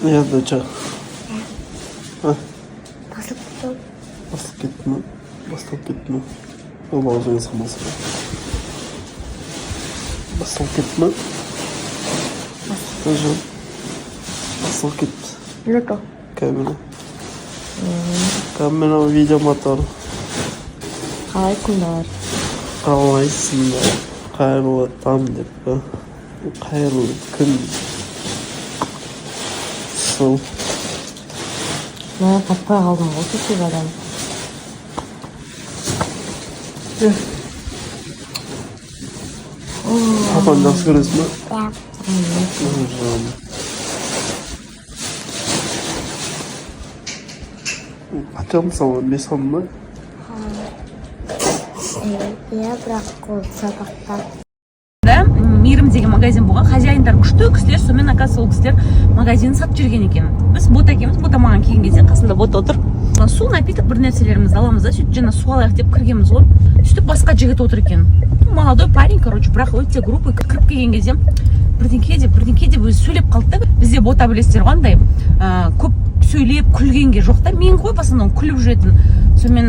Я доча. Басылып Басталып кетті. Ол аузыңыз қылмасы. Басталып кетті ме? Басталып кетті. Не то? Камера видео мотор. Қалай күндер? Қалайсыңдар? Қайырлы таң деп па? Қайырлы күн. Сол. Мен таппай қалдым ғой кешегі адам. Папаны жақсы көресің бе? Қашан салған? 5 ма? Иә, бірақ ол сабақта. Мейірім деген магазин болған, хозяиндар күшті кісілер, сонымен оказывается ол кісілер магазин сатып жүрген екен. Біз бота екенбіз, бота маған келген кезде қасында бота отыр. Су, напиток бір нәрселерімізді аламыз да, сөйтіп жаңа су алайық деп кіргенбіз ғой. Сөйтіп басқа жігіт отыр екен. Молодой парень, короче, бірақ өте группа кіріп келген кезде бірдеңке деп өзі сөйлеп қалды да. Бізде бота білесіздер ғой, андай көп сөйлеп күлгенге жоқ та, мен ғой басында күліп жүретін. Сонымен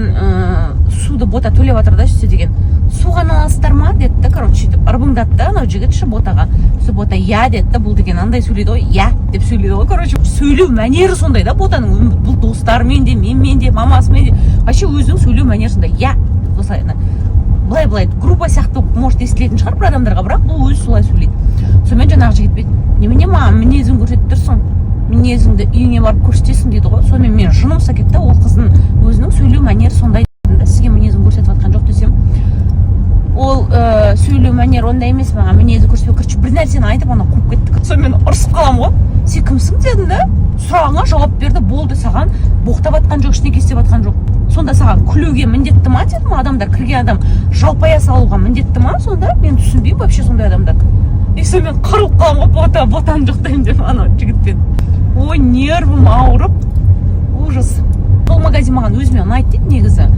суды бота төлеп жатыр да, сөйтсе деген. Су ғана аласыздар ма деді да, короче, сөйтіп ырбыңдады да анау жігіт ше ботаға. Сөйтіп бота я деді да, бұл деген андай сөйлейді ғой, я деп сөйлейді ғой, короче. Сөйлеу мәнері сондай да ботаның, бұл достарымен де, менімен де, мамасымен де. Вообще өзінің сөйлеу мәнері сондай, я. Осылай былай группа сияқты может естілетін шығар бір адамдарға, бірақ бұл өзі солай сөйлейді. Сонымен жаңағы жігіт немене маған мінезін көрсетіп тұрсың, мінезіңді үйіңе барып көрсетесің дейді ғой. Сонымен мен жыным ұқса кетті, ол қыздың өзінің сөйлеу мәнері сондай да, сізге мінезін көрсетіп жатқан жоқ десем, ол сөйлеу мәнері ондай емес, маған мінезі көрсетпей, короче, бір нәрсені айтып ана қуып кетті. Сонымен ұрысып қаламын ғой, сен кімсің дедім да, сұрағыңа жауап берді, болды, саған боқтап атқан жоқ, ештеңе істеп атқан жоқ. Сонда саған күлуге міндетті ма дедім, адамдар кірген адам жалпая салуға міндетті ма? Сонда мен түсінбеймін вообще сондай адамдарды. И сонымен қырылып қаламын ғой, ботаны жоқтаймын деп анау жігітпен. Ой, нервім ауырып, ужас. Сол магазин маған өзіме ұнайды дейді негізі.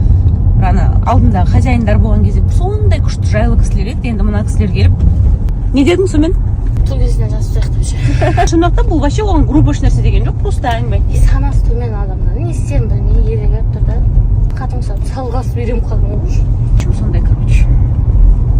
Ана алдында хозяиндар болған кезде сондай күшті жайлы кісілер еді, енді мына кісілер келіп. Не дедің сонымен? Тұл кезінен жасып жақтып ше. Шындақта бұл вообще оған группа нәрсе деген жоқ, просто әңгіме. Санасы төмен адамдар, не істерін білмей ерегіп тұр да. Қатың салғасып үйреніп қалдым. Сондай, короче.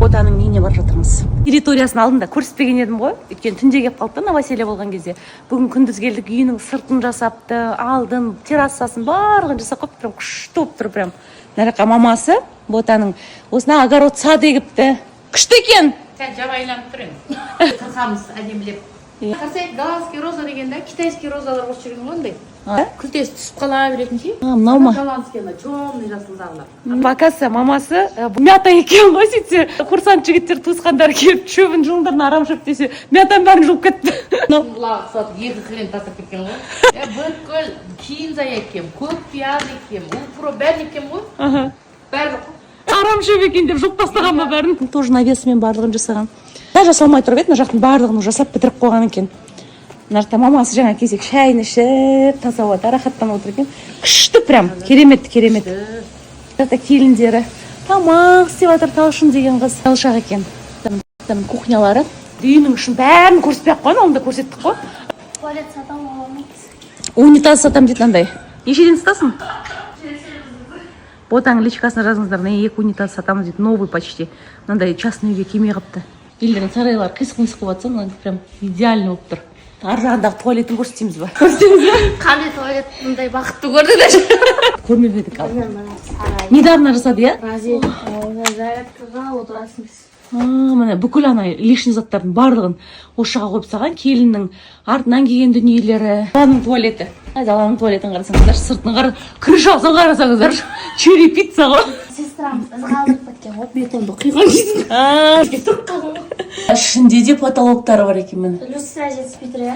Ботаның үйіне барып жатырмыз. Территориясының алдында көрсетпеген едім ғой. Өйткені түнде келіп қалды да, новоселье болған кезде. Бүгін күндіз келдік, үйінің сыртын жасапты, алдын, террасасын барлығын жасап қойып, прям күшті болып тұр прям. Нараққа мамасы ботаның осына огород сад егіпті. Күшті екен. Сәл жабайланып тұр енді. Қырқамыз әдемілеп. Қарасай, голландский роза дегенде китайский розалар қосып жүрген ғой андай. Күлтесі түсіп қала беретін ше. Мынау ма? Голландский ана темный жасылдағылар. Бакасы мамасы мята екен ғой, сөйтсе курсант жігіттер туысқандар келіп шөбін жылдарын арам шөп десе, мятаның бәрін жұлып кетті. Бұлағы ұқсатып екі хрен тастап кеткен ғой. Бүткіл кейін зая екем, көк пияз екем, упро бәрін екем ғой. Бәрі Арам шөп екен деп жұлып тастаған ба бәрін? Тоже навесімен барлығын жасаған. Жасалмай тұрып еді, мына жақтың барлығын жасап бітіріп қойған екен. Мына жақта мамасы жаңа кезек шайын ішіп, таза ауада рахаттанып отыр екен. Күшті прям, керемет. Жақта келіндері тамақ істеп жатыр, Талшын деген қыз. Талшақ екен. Кухнялары. Үйінің ішін бәрін көрсетпей ақ қойған, оны да көрсеттік қой. Туалет сатам оламыз. Унитаз сатам дейді андай. Нешеден сатасың? Ботаның личкасына жазыңыздар, не 2 унитаз сатамыз дейді, новый почти. Мынандай частный үйге келмей қапты. Елдердің сарайлары қисық-қисық болып жатса, мына прям идеальный болып тұр. Ар жағындағы туалетін көрсетеміз ба? Қандай туалет мұндай бақытты көрді де. Көрмепедік ал. Недавно жасады, иә? Зарядкаға отырасыз. Міне бүкіл ана лишний заттардың барлығын осы жаққа қойып тастаған, келіннің артынан келген дүниелері. Даланың туалеті. Даланың туалетін қарасаңыздар, сыртын крышасын қарасаңыздар. Черри пицца ғой. Сестрам ызғалдық біткен ғой, бетонды қиған кезде. Ішінде де потолоктары бар екен міне. Люстра жетіспей тұр, иә?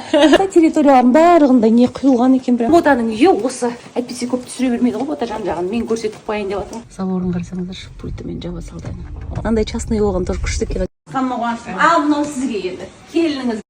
Территориялардың барлығында не құйылған екен прям. Ботаның үйі осы. Әйтпесе көп түсіре бермейді ғой, бота жан-жағын мен көрсетіп қояйын деп жатырмын. Салонын қарасаңыздар, пультімен жаба салды. Андай частный болған тоже күшті екен. Ал мынау сізге енді. Келініңіз